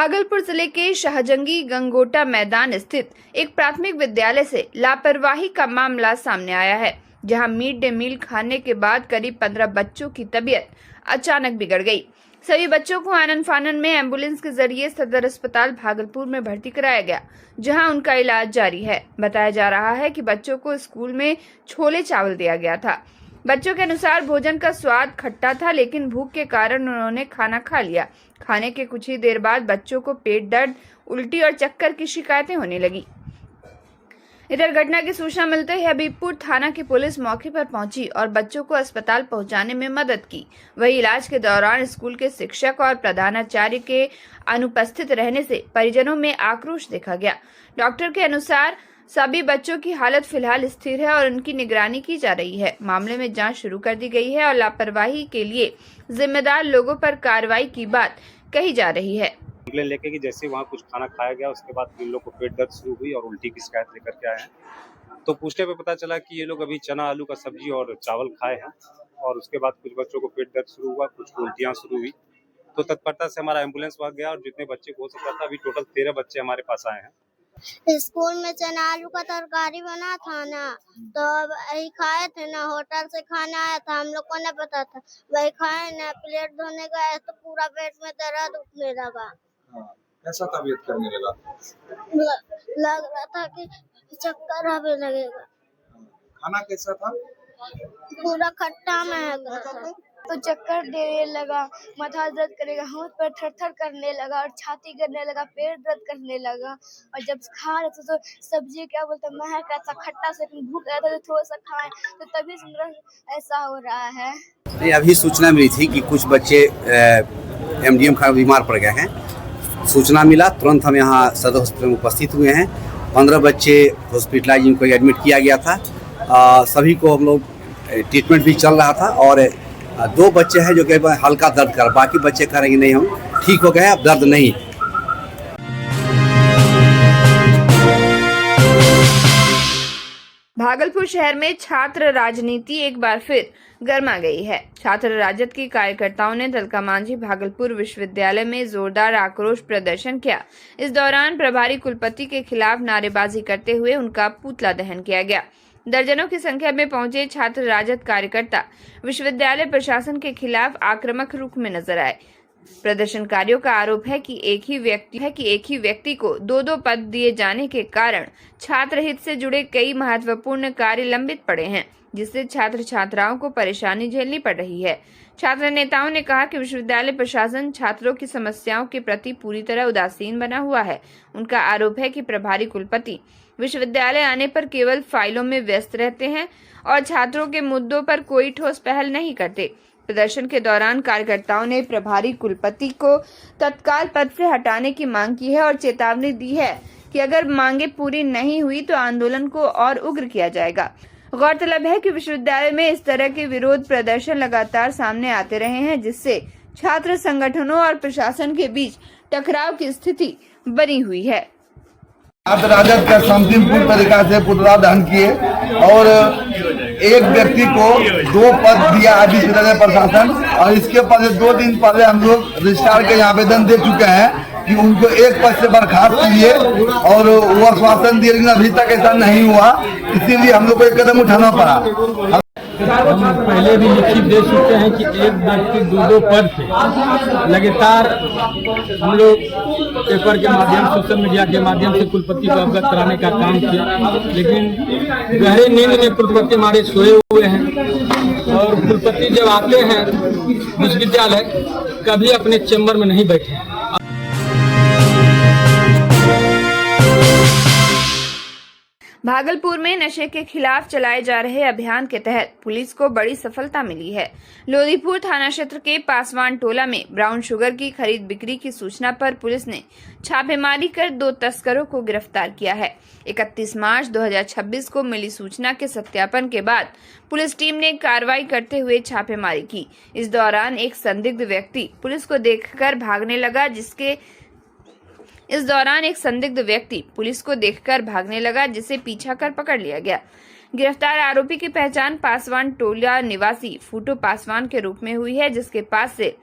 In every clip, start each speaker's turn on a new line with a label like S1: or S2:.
S1: भागलपुर जिले के शाहजंगी गंगोटा मैदान स्थित एक प्राथमिक विद्यालय से लापरवाही का मामला सामने आया है, जहां मिड डे मील खाने के बाद करीब 15 बच्चों की तबीयत अचानक बिगड़ गई। सभी बच्चों को आनन फानन में एम्बुलेंस के जरिए सदर अस्पताल भागलपुर में भर्ती कराया गया, जहां उनका इलाज जारी है। बताया जा रहा है कि बच्चों को स्कूल में छोले चावल दिया गया था। बच्चों के अनुसार भोजन का स्वाद खट्टा था, लेकिन भूख के कारण उन्होंने खाना खा लिया। खाने के कुछ ही देर बाद बच्चों को पेट दर्द, उल्टी और चक्कर की शिकायतें होने लगी। इधर घटना की सूचना मिलते ही हबीबपुर थाना की पुलिस मौके पर पहुंची और बच्चों को अस्पताल पहुंचाने में मदद की। वहीं इलाज के दौरान स्कूल के शिक्षक और प्रधानाचार्य के अनुपस्थित रहने से परिजनों में आक्रोश देखा गया। डॉक्टर के अनुसार सभी बच्चों की हालत फिलहाल स्थिर है और उनकी निगरानी की जा रही है। मामले में जांच शुरू कर दी गई है और लापरवाही के लिए जिम्मेदार लोगों पर कार्रवाई की बात कही जा रही है।
S2: कंप्लेन लेके कि जैसे वहाँ कुछ खाना खाया गया, उसके बाद इन लोग को पेट दर्द शुरू हुई और उल्टी की शिकायत लेकर के आए हैं। तो पूछने पे पता चला कि ये लोग अभी चना आलू का सब्जी और चावल खाए हैं और उसके बाद कुछ बच्चों को पेट दर्द शुरू हुआ, कुछ को उल्टियाँ शुरू हुई। तो तत्परता से हमारा एम्बुलेंस वहाँ गया और जितने बच्चे को हो सकता था, अभी टोटल 13 बच्चे हमारे पास आए हैं।
S3: स्कूल में चना आलू का तरकारी बना था ना, तो वही खाए थे ना। होटल से खाना आया था, हम लोग को नहीं पता था, वही खाए ना। प्लेट धोने गए तो पूरा पेट में दर्द उठने लगा।
S4: कैसा तबीयत करने लगा?
S3: लग रहा था कि चक्कर आने लगेगा।
S4: खाना कैसा था?
S3: पूरा खट्टा महक रहा था।
S5: तो चक्कर देने लगा, माथा दर्द करेगा, हाथ पर थर-थर करने लगा और छाती करने लगा, पेट दर्द करने लगा। और जब खा रहे थे तो सब्जी क्या बोलते महक रहा था, खट्टा से भूख रहा था तो थोड़ा सा खाए, तो तभी से ऐसा हो रहा है।
S6: नहीं, अभी सूचना मिली थी कि कुछ बच्चे एमडीएम खा बीमार पड़ गए हैं। सूचना मिला, तुरंत हम यहाँ सदर हॉस्पिटल में उपस्थित हुए हैं। 15 बच्चे हॉस्पिटलाइज, इनको एडमिट किया गया था। सभी को हम लोग ट्रीटमेंट भी चल रहा था और 2 बच्चे हैं जो कि हल्का दर्द कर, बाकी बच्चे कह रहे हैं नहीं हम ठीक हो गए, अब दर्द नहीं।
S1: भागलपुर शहर में छात्र राजनीति एक बार फिर गर्मा गई है। छात्र राजद के कार्यकर्ताओं ने तलका मांझी भागलपुर विश्वविद्यालय में जोरदार आक्रोश प्रदर्शन किया। इस दौरान प्रभारी कुलपति के खिलाफ नारेबाजी करते हुए उनका पुतला दहन किया गया। दर्जनों की संख्या में पहुंचे छात्र राजद कार्यकर्ता विश्वविद्यालय प्रशासन के खिलाफ आक्रामक रुख में नजर आए। प्रदर्शनकारियों का आरोप है कि एक ही व्यक्ति को 2-2 पद दिए जाने के कारण छात्र हित से जुड़े कई महत्वपूर्ण कार्य लंबित पड़े हैं, जिससे छात्र छात्राओं को परेशानी झेलनी पड़ रही है। छात्र नेताओं ने कहा कि विश्वविद्यालय प्रशासन छात्रों की समस्याओं के प्रति पूरी तरह उदासीन बना हुआ है। उनका आरोप है कि प्रभारी कुलपति विश्वविद्यालय आने पर केवल फाइलों में व्यस्त रहते हैं और छात्रों के मुद्दों पर कोई ठोस पहल नहीं करते। प्रदर्शन के दौरान कार्यकर्ताओं ने प्रभारी कुलपति को तत्काल पद से हटाने की मांग की है और चेतावनी दी है कि अगर मांगे पूरी नहीं हुई तो आंदोलन को और उग्र किया जाएगा। गौरतलब है कि विश्वविद्यालय में इस तरह के विरोध प्रदर्शन लगातार सामने आते रहे हैं, जिससे छात्र संगठनों और प्रशासन के बीच टकराव की स्थिति बनी हुई है।
S7: छात्र राजद का शांतिपूर्ण तरीका से पुतला दहन किए और एक व्यक्ति को 2 पद दिया विश्वविद्यालय प्रशासन, और इसके पहले 2 दिन पहले हम लोग रजिस्ट्रार के आवेदन दे चुके हैं कि उनको एक पद से बर्खास्त कीजिए, और वो आश्वासन दिए, लेकिन अभी तक ऐसा नहीं हुआ। इसीलिए हम लोग को एक कदम उठाना पड़ा।
S8: हम पहले भी लिखित दे चुके हैं कि एक व्यक्ति 2-2 पद पे लगातार हम लोग पेपर के माध्यम, सोशल मीडिया के माध्यम से कुलपति को अवगत कराने का काम किया, लेकिन गहरे नींद में कुलपति हमारे सोए हुए हैं और कुलपति जब आते हैं विश्वविद्यालय कभी अपने चैम्बर में नहीं बैठे।
S1: भागलपुर में नशे के खिलाफ चलाए जा रहे अभियान के तहत पुलिस को बड़ी सफलता मिली है। लोधीपुर थाना क्षेत्र के पासवान टोला में ब्राउन शुगर की खरीद बिक्री की सूचना पर पुलिस ने छापेमारी कर 2 तस्करों को गिरफ्तार किया है। 31 मार्च 2026 को मिली सूचना के सत्यापन के बाद पुलिस टीम ने कार्रवाई करते हुए छापेमारी की। इस दौरान एक संदिग्ध व्यक्ति पुलिस को देखकर भागने लगा, जिसे पीछा कर पकड़ लिया गया। गिरफ्तार आरोपी की पहचान पासवान टोला निवासी फूटो पासवान के रूप में हुई है, जिसके पास से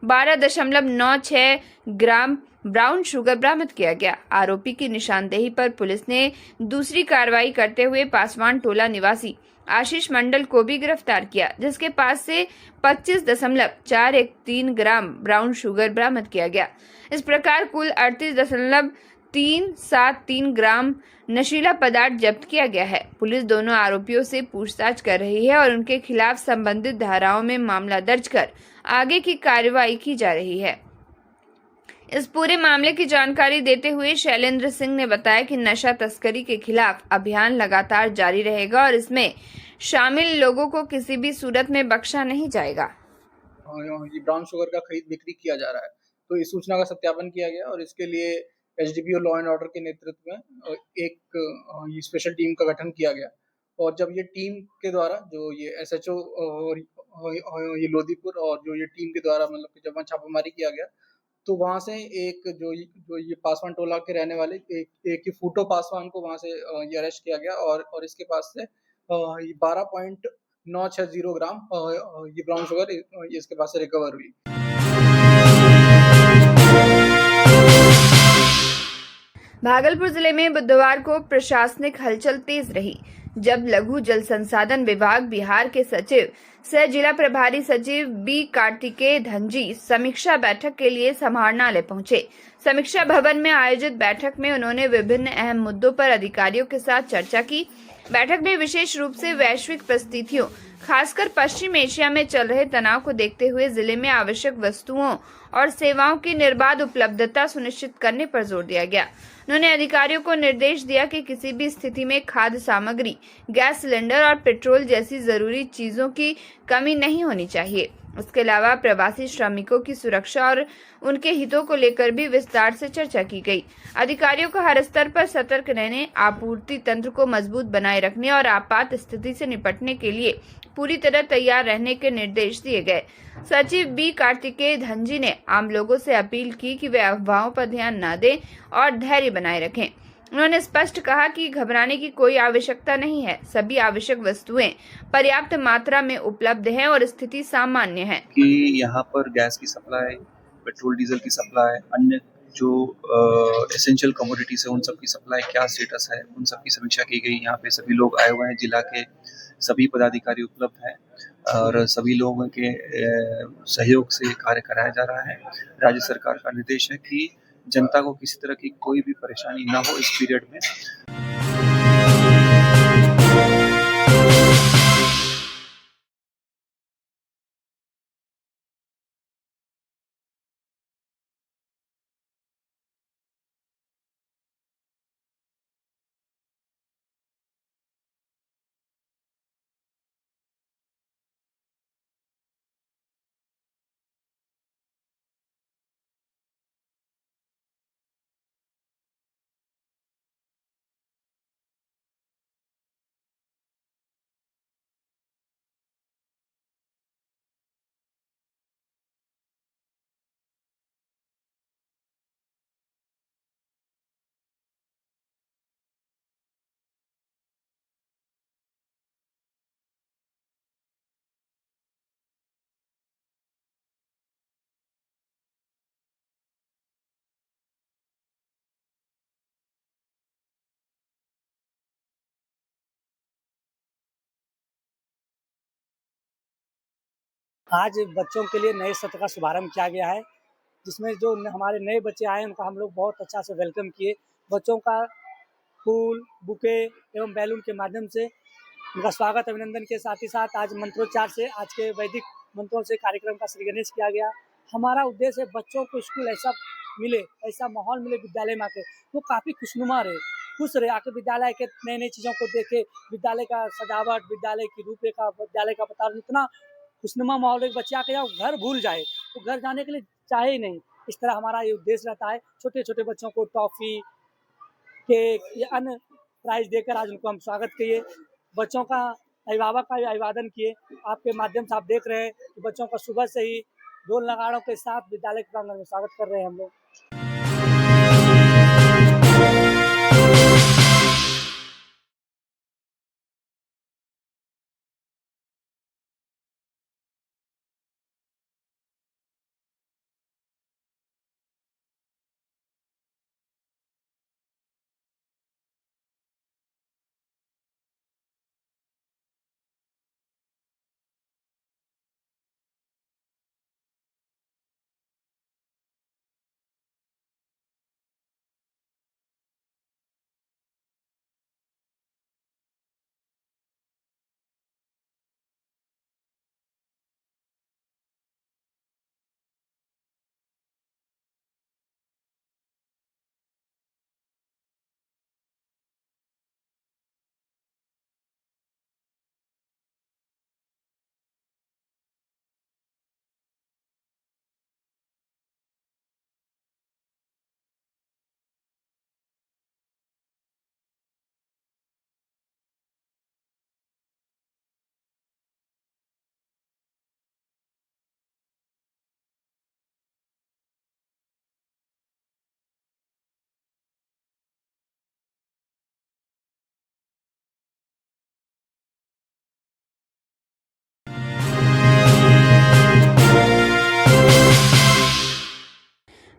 S1: 12.96 ग्राम ब्राउन शुगर बरामद किया गया। आरोपी की निशानदेही पर पुलिस ने दूसरी कार्रवाई करते हुए पासवान टोला निवासी आशीष मंडल को भी गिरफ्तार किया, जिसके पास से 25.413 ग्राम ब्राउन शुगर बरामद किया गया। इस प्रकार कुल 38.373 ग्राम नशीला पदार्थ जब्त किया गया है। पुलिस दोनों आरोपियों से पूछताछ कर रही है और उनके खिलाफ संबंधित धाराओं में मामला दर्ज कर आगे की कार्रवाई की जा रही है। इस पूरे मामले की जानकारी देते हुए शैलेंद्र सिंह ने बताया कि नशा तस्करी के खिलाफ अभियान लगातार जारी रहेगा और इसमें शामिल लोगों को किसी भी सूरत में बख्शा नहीं जाएगा।
S9: ये ब्राउन शुगर का खरीद बिक्री किया जा रहा है, तो इस सूचना का सत्यापन किया गया और इसके लिए एसडीपीओ लॉ एंड ऑर्डर के नेतृत्व में एक ये स्पेशल टीम का गठन किया गया। और जब ये टीम के द्वारा जो ये एसएचओ और ये लोधीपुर और जो ये टीम के द्वारा मतलब कि जब वहाँ छापामारी किया गया, तो वहाँ से एक जो ये पासवान टोला के रहने वाले एक ही फूटो पासवान को वहाँ से ये अरेस्ट किया गया और इसके पास से 12.960 ग्राम ये ब्राउन शुगर इसके पास से रिकवर हुई।
S1: भागलपुर जिले में बुधवार को प्रशासनिक हलचल तेज रही, जब लघु जल संसाधन विभाग बिहार के सचिव सह जिला प्रभारी सचिव बी कार्तिकेय धनजी समीक्षा बैठक के लिए समाहरणालय पहुंचे। समीक्षा भवन में आयोजित बैठक में उन्होंने विभिन्न अहम मुद्दों पर अधिकारियों के साथ चर्चा की। बैठक में विशेष रूप से वैश्विक परिस्थितियों, खासकर पश्चिम एशिया में चल रहे तनाव को देखते हुए जिले में आवश्यक वस्तुओं और सेवाओं की निर्बाध उपलब्धता सुनिश्चित करने पर जोर दिया गया। उन्होंने अधिकारियों को निर्देश दिया कि किसी भी स्थिति में खाद्य सामग्री, गैस सिलेंडर और पेट्रोल जैसी जरूरी चीजों की कमी नहीं होनी चाहिए। इसके अलावा प्रवासी श्रमिकों की सुरक्षा और उनके हितों को लेकर भी विस्तार से चर्चा की गई। अधिकारियों को हर स्तर पर सतर्क रहने, आपूर्ति तंत्र को मजबूत बनाए रखने और आपात स्थिति से निपटने के लिए पूरी तरह तैयार रहने के निर्देश दिए गए। सचिव बी कार्तिकेय धनजी ने आम लोगों से अपील की कि वे अफवाहों पर ध्यान न दें और धैर्य बनाए रखें। उन्होंने स्पष्ट कहा कि घबराने की कोई आवश्यकता नहीं है, सभी आवश्यक वस्तुएं पर्याप्त मात्रा में उपलब्ध हैं और स्थिति सामान्य है।
S10: कि यहाँ पर गैस की सप्लाई, पेट्रोल डीजल की सप्लाई, अन्य जो एसेंशियल कमोडिटीज है उन सब की सप्लाई क्या स्टेटस है, उन सब की समीक्षा की गई। यहाँ पे सभी लोग आए हुए हैं, जिला के सभी पदाधिकारी उपलब्ध हैं और सभी लोगों के सहयोग से कार्य कराया जा रहा है। राज्य सरकार का निर्देश है कि जनता को किसी तरह की कोई भी परेशानी ना हो इस पीरियड में।
S11: आज बच्चों के लिए नए सत्र का शुभारंभ किया गया है, जिसमें जो हमारे नए बच्चे आए उनका हम लोग बहुत अच्छा से वेलकम किए। बच्चों का फूल, बुके एवं बैलून के माध्यम से उनका स्वागत अभिनंदन के साथ ही साथ आज मंत्रोच्चार से, आज के वैदिक मंत्रों से कार्यक्रम का श्री गणेश किया गया। हमारा उद्देश्य है बच्चों को स्कूल ऐसा मिले, ऐसा माहौल मिले विद्यालय में आके वो काफ़ी खुशनुमा रहे, खुश रहे, आके विद्यालय के नई नई चीज़ों को देखे, विद्यालय का सजावट, विद्यालय की रूपरेखा, विद्यालय का वातावरण इतना खुशनुमा माहौल है, बच्चे आके जाओ घर भूल जाए, तो घर जाने के लिए चाहे ही नहीं। इस तरह हमारा ये उद्देश्य रहता है। छोटे छोटे बच्चों को टॉफ़ी, केक या अन्य प्राइज देकर आज उनको हम स्वागत किए। बच्चों का अभिभावक का अभिवादन किए। आपके माध्यम से आप देख रहे हैं कि बच्चों का सुबह से ही ढोल नगाड़ों के साथ विद्यालय के प्रांगण में स्वागत कर रहे हैं हम लोग।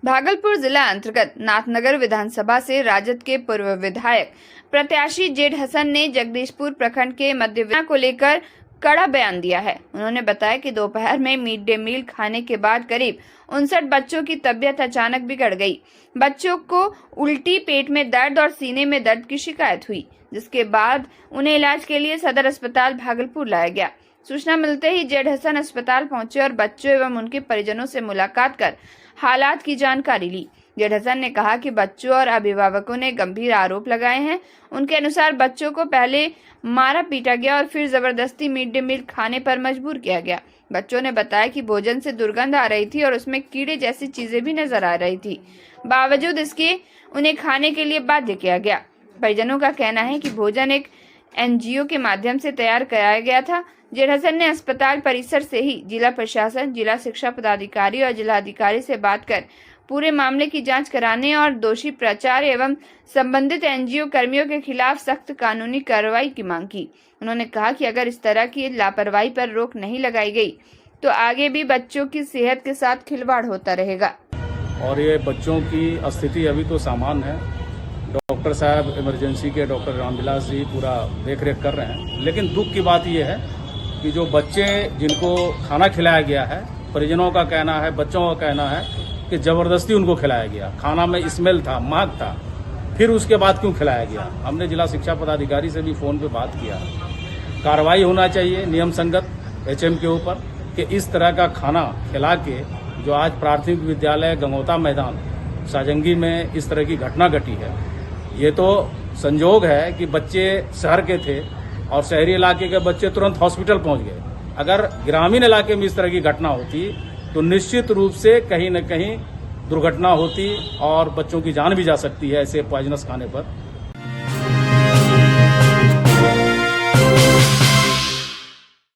S1: भागलपुर जिला अंतर्गत नाथनगर विधानसभा से राजद के पूर्व विधायक प्रत्याशी जेड हसन ने जगदीशपुर प्रखंड के मध्य को लेकर कड़ा बयान दिया है। उन्होंने बताया कि दोपहर में मिड डे मील खाने के बाद करीब 59 बच्चों की तबीयत अचानक बिगड़ गई। बच्चों को उल्टी, पेट में दर्द और सीने में दर्द की शिकायत हुई, जिसके बाद उन्हें इलाज के लिए सदर अस्पताल भागलपुर लाया गया। सूचना मिलते ही जेड हसन अस्पताल पहुंचे और बच्चों एवं उनके परिजनों से मुलाकात कर हालात की जानकारी ली। जेड हसन ने कहा कि बच्चों और अभिभावकों ने गंभीर आरोप लगाए हैं। उनके अनुसार बच्चों को पहले मारा पीटा गया और फिर जबरदस्ती मिड डे मील खाने पर मजबूर किया गया। बच्चों ने बताया कि भोजन से दुर्गंध आ रही थी और उसमें कीड़े जैसी चीजें भी नजर आ रही थी। बावजूद इसके उन्हें खाने के लिए बाध्य किया गया। परिजनों का कहना है कि भोजन एक एनजीओ के माध्यम से तैयार कराया गया था। जेड हसन ने अस्पताल परिसर से ही जिला प्रशासन, जिला शिक्षा पदाधिकारी और जिलाधिकारी से बात कर पूरे मामले की जांच कराने और दोषी प्राचार्य एवं संबंधित एनजीओ कर्मियों के खिलाफ सख्त कानूनी कार्रवाई की मांग की। उन्होंने कहा कि अगर इस तरह की लापरवाही पर रोक नहीं लगाई गई तो आगे भी बच्चों की सेहत के साथ खिलवाड़ होता रहेगा।
S8: और ये बच्चों की स्थिति अभी तो सामान्य है। डॉक्टर साहब इमरजेंसी के डॉक्टर रामविलास जी पूरा देखरेख कर रहे हैं, लेकिन दुख की बात यह है कि जो बच्चे जिनको खाना खिलाया गया है, परिजनों का कहना है, बच्चों का कहना है कि जबरदस्ती उनको खिलाया गया। खाना में स्मेल था, महक था, फिर उसके बाद क्यों खिलाया गया। हमने जिला शिक्षा पदाधिकारी से भी फोन पे बात किया। कार्रवाई होना चाहिए नियम संगत एचएम के ऊपर कि इस तरह का खाना खिला के जो आज प्राथमिक विद्यालय गंगोता मैदान साजंगी में इस तरह की घटना घटी है, ये तो संजोग है कि बच्चे शहर के थे और शहरी इलाके के बच्चे तुरंत हॉस्पिटल पहुंच गए। अगर ग्रामीण इलाके में इस तरह की घटना होती तो निश्चित रूप से कहीं न कहीं दुर्घटना होती और बच्चों की जान भी जा सकती है ऐसे पॉइजनस खाने पर।